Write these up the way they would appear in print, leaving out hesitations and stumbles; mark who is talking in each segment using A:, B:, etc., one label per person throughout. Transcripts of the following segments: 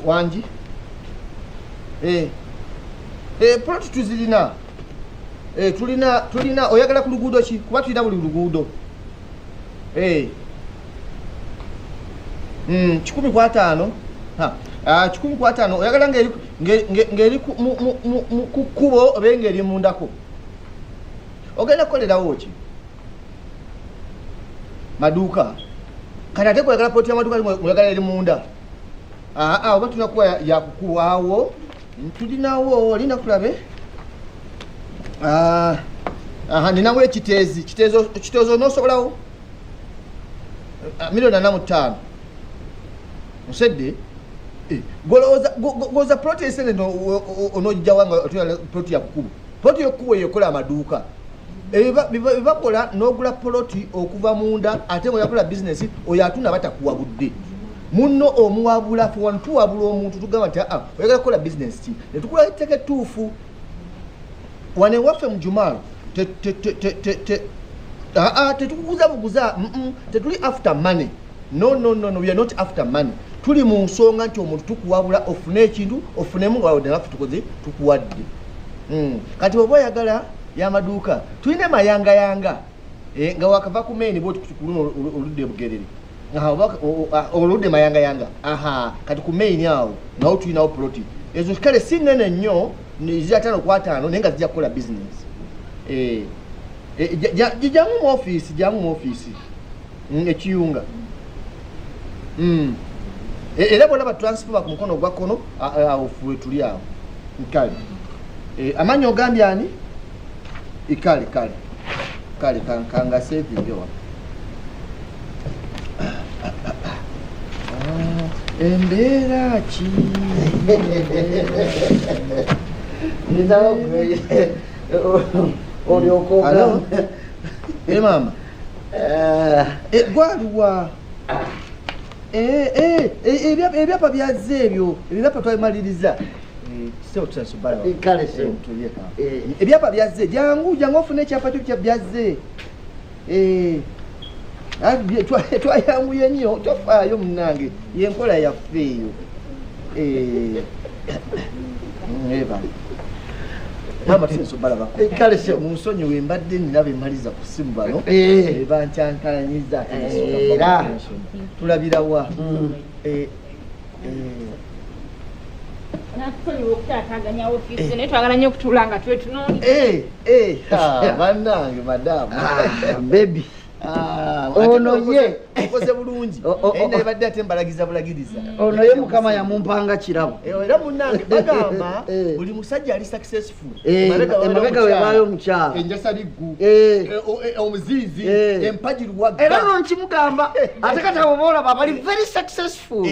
A: wangi plot tuzirina tulina oyagala ku luguudo ki kuba tulina buli luguudo 105 105 oyagala ng'eri ku kkubo oba ng'eri mundako ogenda kukolerawo ki maduuka kati ate kwagala poti y'amaduuka oyagala eri munda oba tulina kuba yakukuwaawo tulinawo olina kulabe ninawo ekiteezi kiteezi onoosobolawo $45,000 musedde goza ploti esene onojjawanga otuyala ploti yakukubo ploti yokukubo yekola amaduuka ebibakola n'ogula ploti okuva munda ate ngaoyakola bizinesi oyo atunda batakuwabudde munno omuwabula fe wano tuwabula omuntu tugamba nti oyagala kukola bizinesi ki netukola etteka ettuufu wane waffe mu Jumaalo tetukuguza buguza tetuli after money no we are not after money tuli mu nsonga nti omuntu tukuwabula ofune ekintu ofunemu ngawadde naffe tukoze tukuwadde kati oba oyagala y'amaduuka tulina mayangayanga nga wakava ku maini bwoti kukuluna oludde bugerere oludde mayangayanga kati ku maini awo nawo tulinawo ploti ezo kale si nnene nnyo zira 5 naye nga zijja kukola bizinesi jamu mu ofiisi ekiyunga era bona batransfer ku mukono gwa kkono awo fuwe tuli awo kale amanyi ogambye ani kale kanga sevingewa embeera ki olyokoga mama gwaliwa ebyapa byazze ebyo ebyapa twabimaliriza ebyapa byazze jangu ofune ekyapa kyo byazze twayanguye nnyo tofaayo munange yenkola yaffe eyo mama tinsobala kale se munsonyi wembadde nina bemaliza ku simu bano bankyankalanyiza era tulabirawa bannange madamu baby ono ye okoze bulungi naye badde ate mbalagiza bulagiriza ono ye mukama yamumpanga kirabo era munnange bagamba buli musajja ali successful emabega webaayo omukyala enjasa liggu omuziizi empajiruwagga era nonkimugamba ate kati abo boolaba bali very successful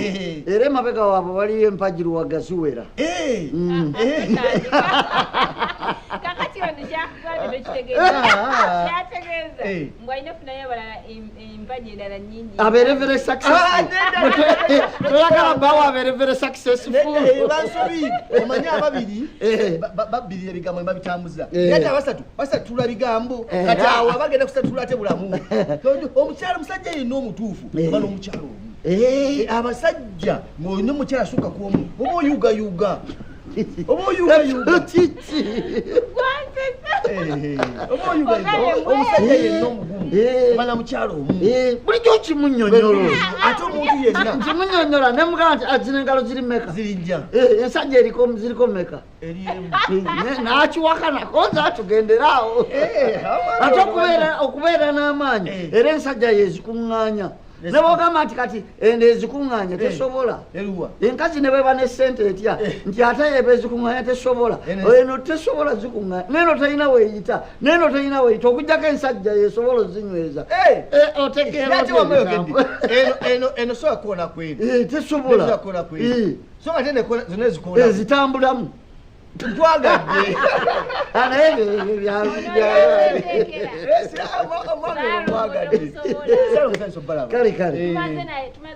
A: era emabega waabo baliyo empajiruwagga ziwera kakati ono kyakugambye kitegeeza mbwalina funayo abalala empaji endala nnyingi abeere very successful toyagala bawo abeere very successful bansobi omanyi ababiri babbirira ebigambo babitambuza ate abasatu tula bigambo kati awo abagenda kusatula ate bulamu omukyala musajja yenna omutuufu oba n'omukyala omu abasajja ng'olina omukyala asukka ku omu oba oyugayuga omusajja yenna omugumu bana mukyalo omu bulijjo kimunnyonnyola ate omuntu yenna kimunnyonnyola nemugamba nti azina engalo ziri meka zirijja ensajja ziriko meka nakiwakanako nze atugenderaawo ate okubeera n'amaanyi era ensajja yezikuŋŋaanya nebogamba nti kati ezikuŋŋaanya tesobola enkazi ne beba nesente etya nti ate eba ezikuŋŋaanya tesobola eno tesobola zikuŋŋaanya neno talina weeyita okugjako ensajja yesobola ozinyweza otegeeraeno sobola kuwona kweri tesobola zitambulamu twagadde naye kale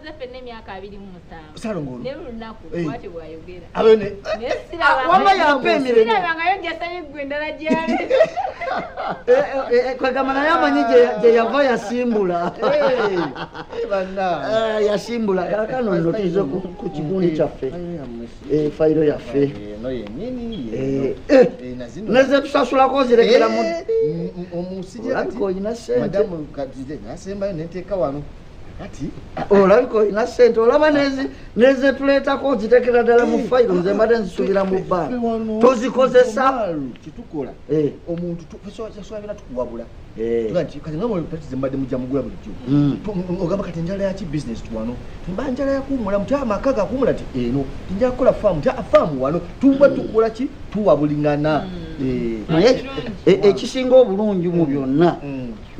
B: tumaze fenne emyaka 25
A: Salongo
B: ne lunaku bwati bwayogera
A: abone
C: wama yapemire
B: sirabangayo njasaye gwendala gyali
C: kwagala yamanyi gye yava yasimbula yasimbula kakano nno tuze ku kigundi kyaffe fayiro yaffe neze tusasulako zirekera olabika olina sente olaba neze tuleetako zitekera ddala mu fayiro nze mbadde nzisubira mu bbanga tozikozesa
A: kitukola omuntu twaswabira tukuwabula kati nga mulipatize mbadde mujja mugula bulijjo ogamba kati njala yaki business tuwano mba njala yakuwumula muti amaka gakuwumula ti eno tinjala kukola faamu ti faamu wano tuba tukola ki tuwabulingana
C: naye ekisinga obulungi mu byonna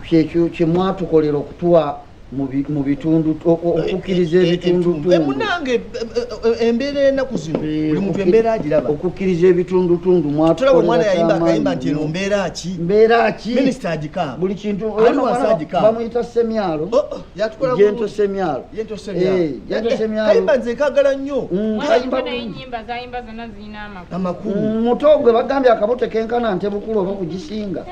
C: kyekyo kyemwatukolera okutuwa mu bitundu okukkiriza ebitundutundu
A: munange embeera enaku zino buli muntu embeera agiraba
C: okukkiriza ebitundutundu
A: mwatulaba omwana yayimba akayimba nti eno mbeera ki minisita agikaaba
C: buli kintu bamuyita semyalo gento semyalo kayimba nze kagala nnyo
B: zayimba zonna zirina
A: amakulu
C: muto gwe bagambye akabote kenkana nte bukulu oba kugisinga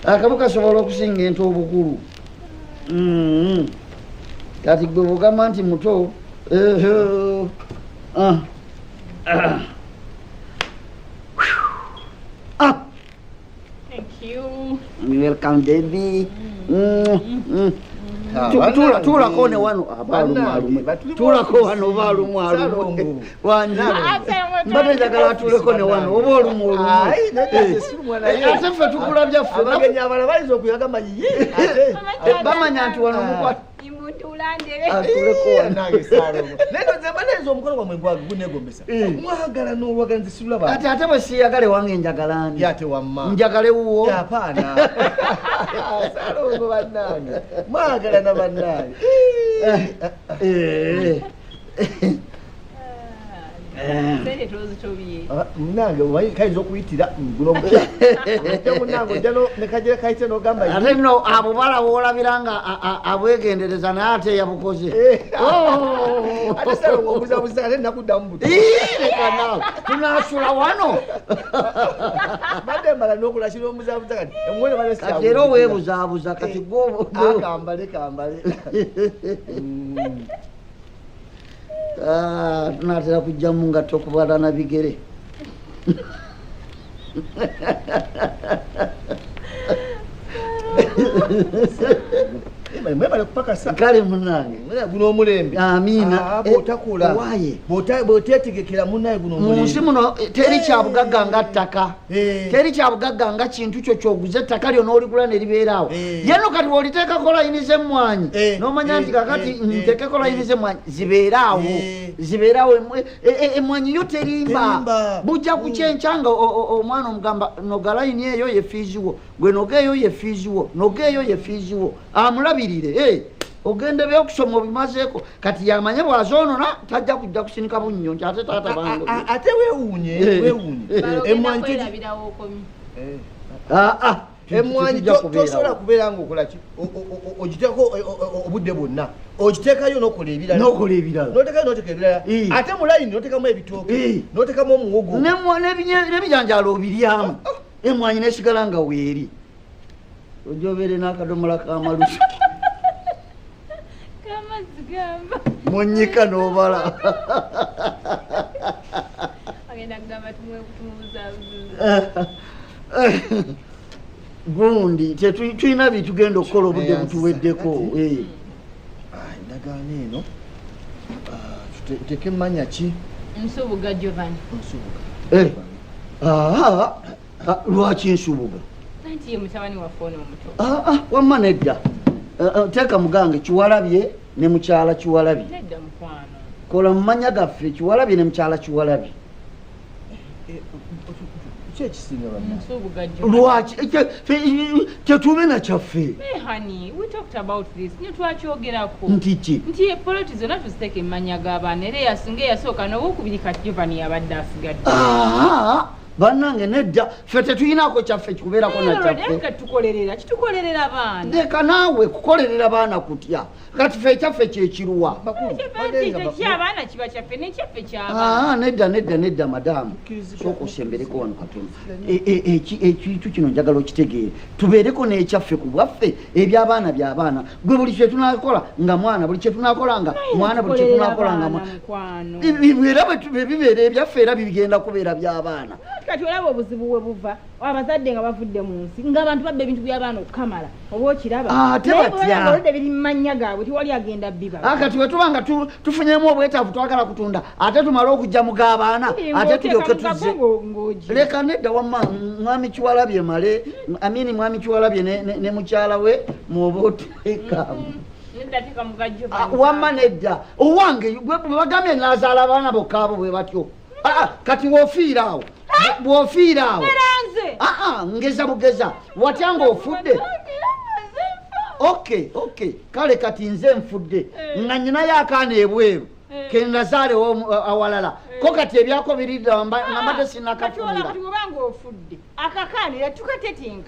C: akabu kasobola okusinga ente obukulu kati gwe bugamba nti muto welcome baby tulako ne wano tulako wano balumwalumu mbadde njagala tuleko ne wano oba olumuolumuate ffe tukula byaffe bamanya nti wano mukwata ati ate bwe siyagale wange njagalani njagale wuwo
A: mwagalana bannange munange kayinza okuyitira munange ojja nekajira kayite nogamba
C: ate nno abo balaba olabira nga abwegendereza naye ate yabukoze
A: ate salongo obuzabuza ate nakuddamu buto
C: lekanawe tunasula wano
A: badde mbala n'okulakira omuzabuza kati
C: kati era oweebuzaabuza kati
A: kambale
C: tunatera kujjamu nga tokubalana bigere kale munange
A: guno omulembe
C: amiina
A: bwotakula bwotetegekera munaye guno omulembe
C: munsi muno teri kyabugagga nga ttaka teri kyabugagga nga kintu kyo kyoguze ettaka lyo n'oligula ne libeeraawo yeno kati bw'oliteekako layini z'emmwanyi n'omanya nti kakati nteekeko layini z'emmwanyi zibeeraawo emmwanyi yo terimba bujja kukyenkya nga omwana omugamba noga layini eyo ye fiiziwo gwe noga eyo ye fiiziwo noga eyo ye fiiziwo amulabirire ogende byokusoma obimazeeko kati yamanye bwazoonona tajja kujja kusinika bunnyo nti ate taata bange
A: ate weewuunye emmwanyi tosobola kubeera nga okolaki ogiteeko obudde bwonna ogiteekayo n'okola ebirala n'otekayo n'oteka ebirala ate mu layini n'otekamu ebitooke n'otekamu omuwogo
C: n'ebijanjaalo obiryamu emmwanyi nesigala nga weeri ojobeere n'akadomola k'amalusu munyika n'obala gundi tulina bitugenda okukola obudde butuweddeko
A: endagaano eno tuteeke mannya ki
B: Nsubuga Giovanni
C: lwaki nsubuga
B: nanti ye mutabani waffe ono omuto
C: wamma nedda teeka mugange Kiwalabye ne mukyala Kiwalabye
B: nedda mukwano
C: kola mu mannya gaffe Kiwalabye ne mukyala Kiwalabye lwaki tetube na kyaffe nti ki
B: nti poloti zonna tuziteeka emmanya g'abaana era eyasinga eyasooka n'owokubiri kati Giovanni yabadde asigadde
C: bannange nedda ffe tetuyinako kyaffe kikubeerako na kyaffe
B: kitukolerera baana
C: leka naawe kukolerera baana kutya kati ffe ekyaffe kyekiruwa
B: abaana kiba kyaffe nekyaffe kyabaana
C: nedda madamu sooka osembereko wano katono ekintu kino njagala okitegeere tubeereko n'ekyaffe ku bwaffe ebyabaana byabaana gwe buli kyetunakola nga mwana buli kyetunakola nga mwana buli kyetunakola nga era bibeera ebyaffe era bigenda kubeera by'abaana
B: kati olaba obuzibu we buva abazadde nga bavudde mu nsi ng'abantu babba ebintu by'abaana okukamala oba okiraba
C: ate batya
B: oludde biri mu mannya gaabwe tiwali agenda biba
C: kati bwe tuba nga tufunyemu obwetaavu twagala kutunda ate tumale okujja mu g'abaana ate tulyoke tuzze leka nedda wamma mwami Kiwalabye male amini mwami Kiwalabye ne mukyala we mwoba oteekamu wamma nedda owange bagambye nazaala abaana bokkaabo bwe batyo kati wofiiraawo bwofiiraawo ngeza bugeza watya nga ofudde okay kale kati nze nfudde nga nyinayo akaana ebweru kendazaalewo awalala ko kati ebyako biridda nga mbadde sinakafunira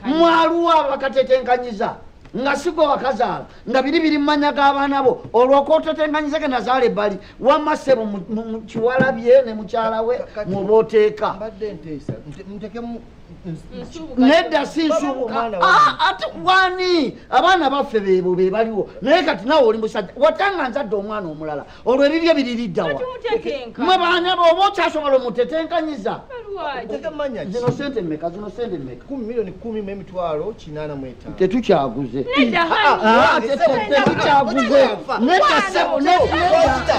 C: mwaluwa bakatetenkanyiza nga sigo wakazaala nga biri mmanya g'abaana bo olwoka otetenkanyiza ke nazaala ebbali wamma ssebo mu Kiwalabye ne mukyala we muba oteeka nedda sinsubuka ate wani abaana baffe bebo be baliwo naye kati nawe oli musajja watanga nzadde omwana omulala olwo ebibyo biririddawa mwe baana bo oba okyasobola omutetenkanyiza zino sente mmeka
A: 10 milioni 10 n'emitwalo 85
C: tetukyaguze tetukyaguze nedda sebo nedda